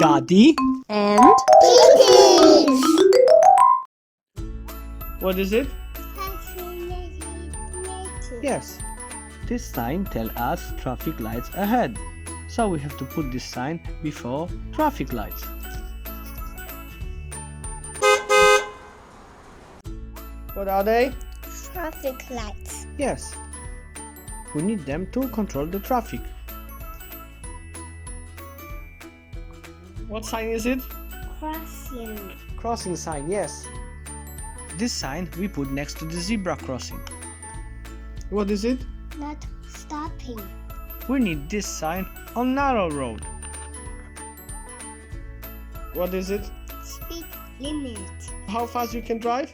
Daddy. And Kittens. What is it? Yes. This sign tells us traffic lights ahead. So we have to put this sign before traffic lights. What are they? Traffic lights. Yes. We need them to control the traffic. What sign is it? Crossing. Crossing sign, yes. This sign we put next to the zebra crossing. What is it? Not stopping. We need this sign on narrow road. What is it? Speed limit. How fast you can drive?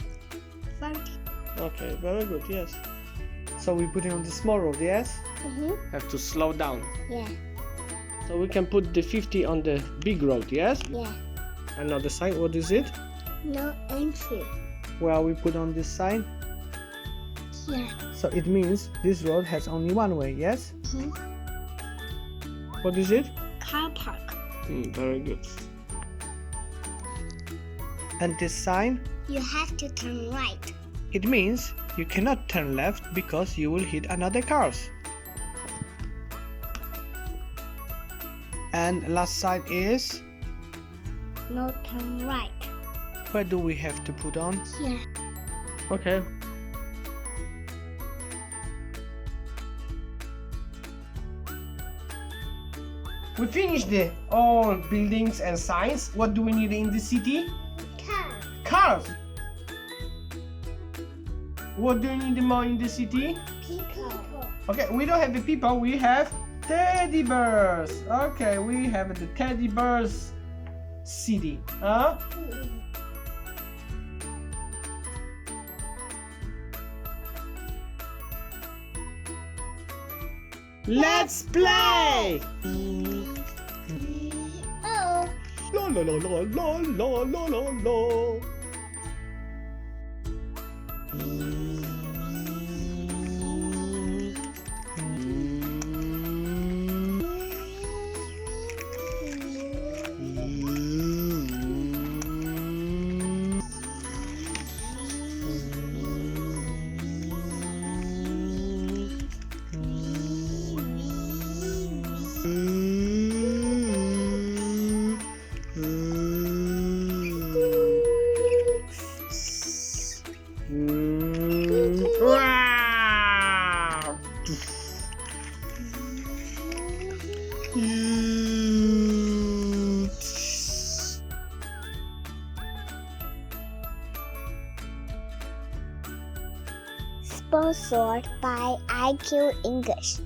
40. Okay, very good, yes. So we put it on the small road, yes? Have to slow down. Yeah. So we can put the 50 on the big road, yes? Yeah. Another sign, what is it? No entry. Well, we put on this sign. Yeah. So it means this road has only one way, yes? What is it? Car park. Very good. And this sign? You have to turn right. It means you cannot turn left because you will hit another cars. And last sign is? No turn right. Where do we have to put on? Yeah. Okay. We finished the all buildings and signs. What do we need in the city? Car. Cars. What do you need more in the city? People. Okay, we don't have the people, we have teddy bears. Okay, we have the teddy bears city. Huh? Let's play! Oh. La la la la la la la la la. Wow! Sponsored by IQ English.